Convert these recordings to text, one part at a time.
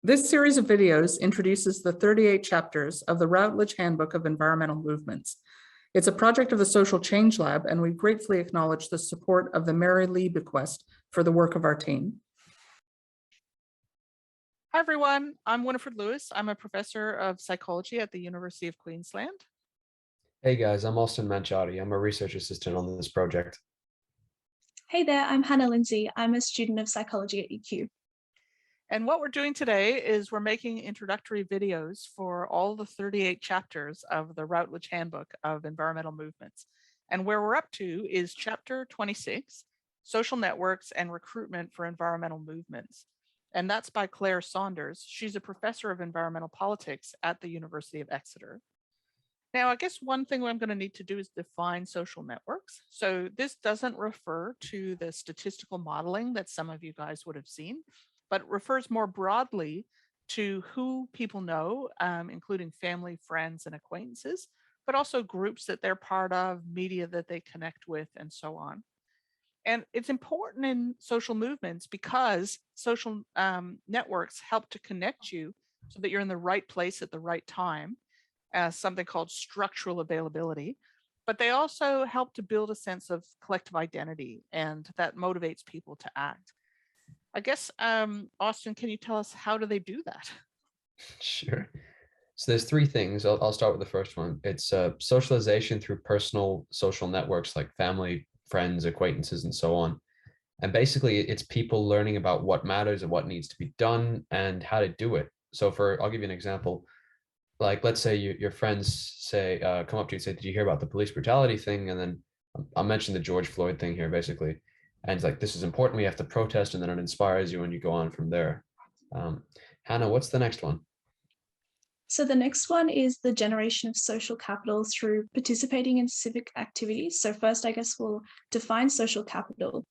This series of videos introduces the 38 chapters of the Routledge Handbook of Environmental Movements. It's a project of the Social Change Lab, and we gratefully acknowledge the support of the Mary Lee Bequest for the work of our team. Hi, everyone. I'm Winifred Lewis. I'm a professor of psychology at the University of Queensland. Hey guys, I'm Austin Manchadi. I'm a research assistant on this project. Hey there, I'm Hannah Lindsay. I'm a student of psychology at UQ. And what we're doing today is we're making introductory videos for all the 38 chapters of the Routledge Handbook of Environmental Movements. And where we're up to is chapter 26, Social Networks and Recruitment for Environmental Movements. And that's by Claire Saunders. She's a professor of environmental politics at the University of Exeter. Now, I guess one thing I'm going to need to do is define social networks. So this doesn't refer to the statistical modeling that some of you guys would have seen, but it refers more broadly to who people know, including family, friends, and acquaintances, but also groups that they're part of, media that they connect with, and so on. And it's important in social movements because social networks help to connect you so that you're in the right place at the right time, as something called structural availability, but they also help to build a sense of collective identity, and that motivates people to act. I guess, Austin, can you tell us how do they do that? Sure. So there's three things. I'll start with the first one. It's socialization through personal social networks like family, friends, acquaintances, and so on. And basically, it's people learning about what matters and what needs to be done and how to do it. So I'll give you an example. Like, let's say your friends say, come up to you and say, did you hear about the police brutality thing? And then I'll mention the George Floyd thing here, basically. And it's like, this is important. We have to protest. And then it inspires you and you go on from there. Hannah, what's the next one? So the next one is the generation of social capital through participating in civic activities. So first, I guess we'll define social capital.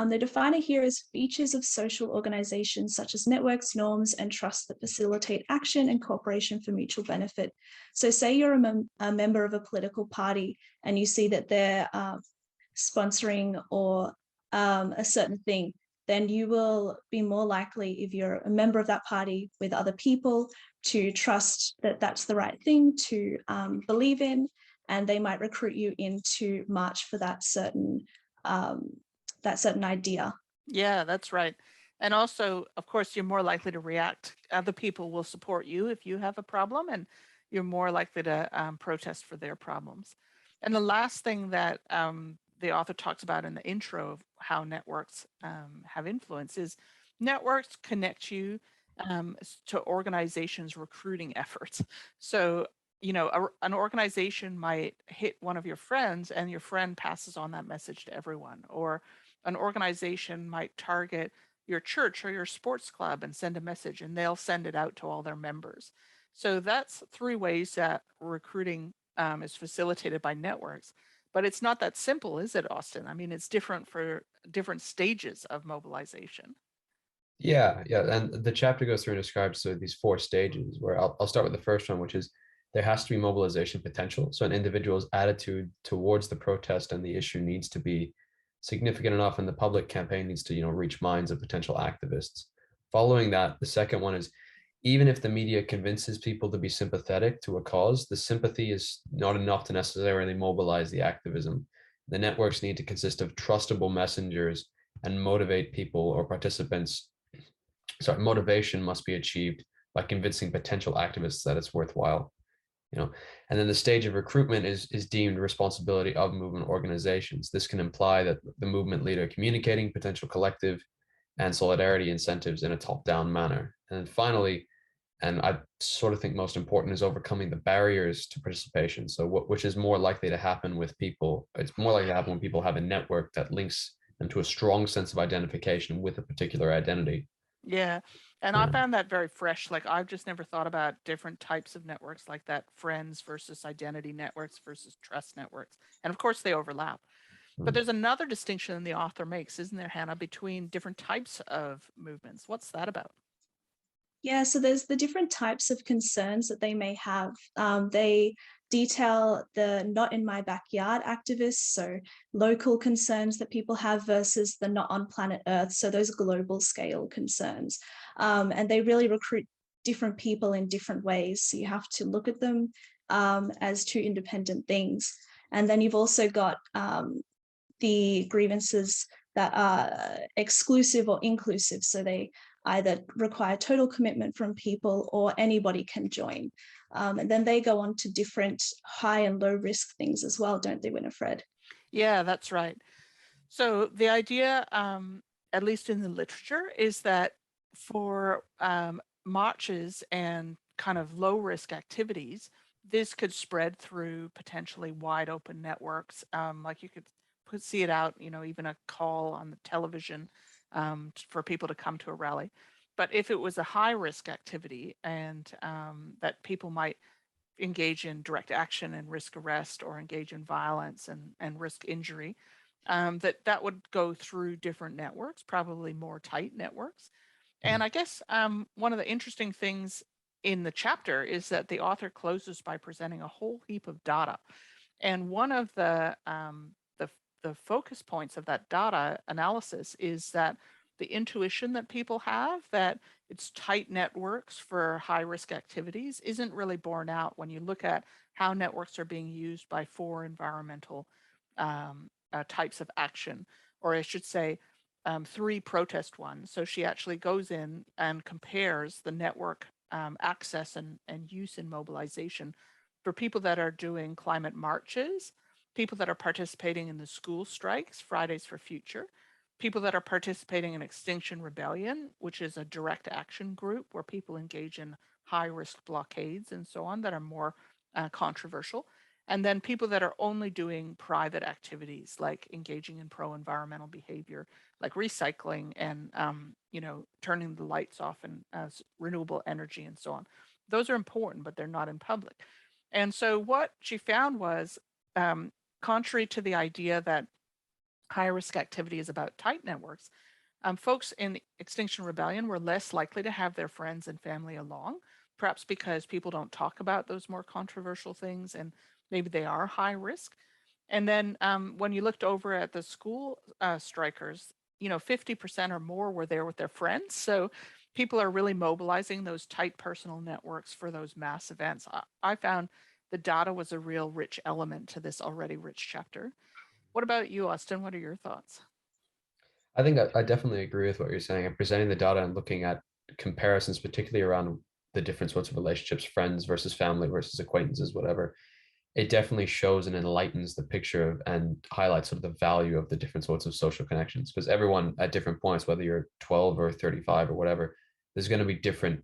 They define it here as features of social organizations such as networks, norms, and trusts that facilitate action and cooperation for mutual benefit. So say you're a member of a political party and you see that they're sponsoring or a certain thing, then you will be more likely, if you're a member of that party with other people, to trust that that's the right thing to believe in, and they might recruit you in to march for that certain idea. Yeah, that's right. And also, of course, you're more likely to react. Other people will support you if you have a problem, and you're more likely to protest for their problems. And the last thing that the author talks about in the intro of how networks have influence is networks connect you to organizations' recruiting efforts. So, an organization might hit one of your friends and your friend passes on that message to everyone, or an organization might target your church or your sports club and send a message, and they'll send it out to all their members. So that's three ways that recruiting is facilitated by networks. But it's not that simple, is it, Austin? I mean, it's different for different stages of mobilization. Yeah. And the chapter goes through and describes these four stages where I'll start with the first one, which is there has to be mobilization potential. So an individual's attitude towards the protest and the issue needs to be significant enough, and the public campaign needs to, reach minds of potential activists. Following that, the second one is even if the media convinces people to be sympathetic to a cause, the sympathy is not enough to necessarily mobilize the activism. The networks need to consist of trustable messengers and motivate people or participants. Sorry, motivation must be achieved by convincing potential activists that it's worthwhile. And then the stage of recruitment is deemed responsibility of movement organizations. This can imply that the movement leader communicating potential collective and solidarity incentives in a top-down manner. And then finally, and I sort of think most important, is overcoming the barriers to participation. So which is more likely to happen with people. It's more likely to happen when people have a network that links them to a strong sense of identification with a particular identity. Yeah. And I found that very fresh. Like, I've just never thought about different types of networks like that: friends versus identity networks versus trust networks. And of course, they overlap. But there's another distinction the author makes, isn't there, Hannah, between different types of movements? What's that about? Yeah, so there's the different types of concerns that they may have. They detail the not in my backyard activists, so local concerns that people have versus the not on planet Earth, so those global scale concerns. And they really recruit different people in different ways. So you have to look at them as two independent things. And then you've also got the grievances that are exclusive or inclusive. So they either require total commitment from people or anybody can join. And then they go on to different high and low risk things as well, don't they, Winifred? Yeah, that's right. So the idea, at least in the literature, is that for marches and kind of low risk activities, this could spread through potentially wide open networks. Like you could see it out, even a call on the television for people to come to a rally. But if it was a high risk activity and that people might engage in direct action and risk arrest or engage in violence and risk injury, that would go through different networks, probably more tight networks. And I guess one of the interesting things in the chapter is that the author closes by presenting a whole heap of data. And one of the focus points of that data analysis is that the intuition that people have that it's tight networks for high risk activities isn't really borne out when you look at how networks are being used by 4 environmental types of action, or I should say 3 protest ones. So she actually goes in and compares the network access and use in mobilization for people that are doing climate marches, people that are participating in the school strikes, Fridays for Future, people that are participating in Extinction Rebellion, which is a direct action group where people engage in high risk blockades and so on that are more controversial. And then people that are only doing private activities like engaging in pro-environmental behavior, like recycling and turning the lights off and renewable energy and so on. Those are important, but they're not in public. And so what she found was, contrary to the idea that high risk activity is about tight networks, folks in Extinction Rebellion were less likely to have their friends and family along, perhaps because people don't talk about those more controversial things and maybe they are high risk. And then when you looked over at the school strikers, 50% or more were there with their friends. So people are really mobilizing those tight personal networks for those mass events. I found the data was a real rich element to this already rich chapter. What about you, Austin? What are your thoughts? I think I definitely agree with what you're saying. And presenting the data and looking at comparisons, particularly around the different sorts of relationships, friends versus family versus acquaintances, whatever, it definitely shows and enlightens the picture of, and highlights sort of the value of the different sorts of social connections. Because everyone at different points, whether you're 12 or 35 or whatever, there's going to be different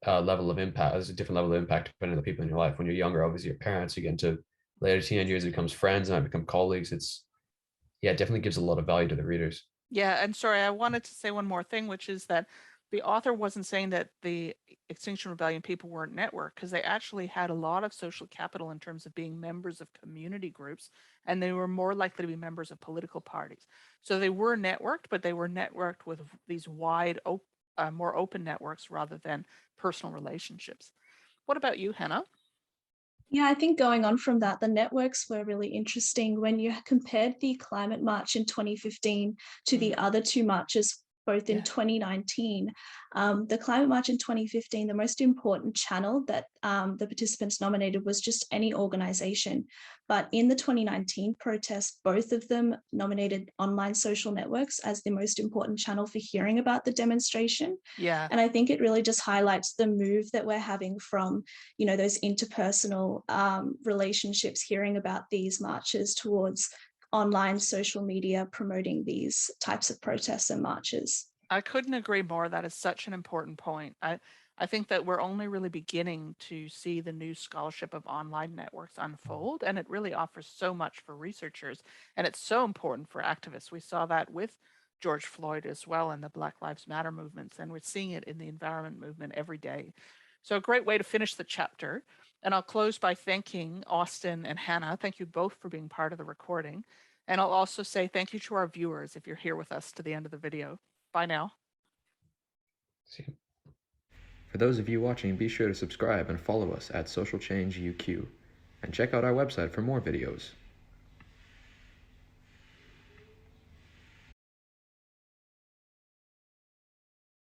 level of impact. There's a different level of impact depending on the people in your life. When you're younger, obviously your parents, you get into later teenage years, it becomes friends and I become colleagues. It definitely gives a lot of value to the readers. Yeah, and sorry, I wanted to say one more thing, which is that the author wasn't saying that the Extinction Rebellion people weren't networked, because they actually had a lot of social capital in terms of being members of community groups, and they were more likely to be members of political parties. So they were networked, but they were networked with these wide, more open networks rather than personal relationships. What about you, Hannah? Yeah, I think going on from that, the networks were really interesting when you compared the climate march in 2015 to the other 2 marches, both in 2019. The climate march in 2015, the most important channel that the participants nominated was just any organization. But in the 2019 protest, both of them nominated online social networks as the most important channel for hearing about the demonstration. Yeah. And I think it really just highlights the move that we're having from, those interpersonal relationships, hearing about these marches, towards online social media promoting these types of protests and marches. I couldn't agree more. That is such an important point. I think that we're only really beginning to see the new scholarship of online networks unfold, and it really offers so much for researchers, and it's so important for activists. We saw that with George Floyd as well in the Black Lives Matter movements, and we're seeing it in the environment movement every day. So a great way to finish the chapter. And I'll close by thanking Austin and Hannah. Thank you both for being part of the recording. And I'll also say thank you to our viewers if you're here with us to the end of the video. Bye now. See you. For those of you watching, be sure to subscribe and follow us at Social Change UQ. and check out our website for more videos.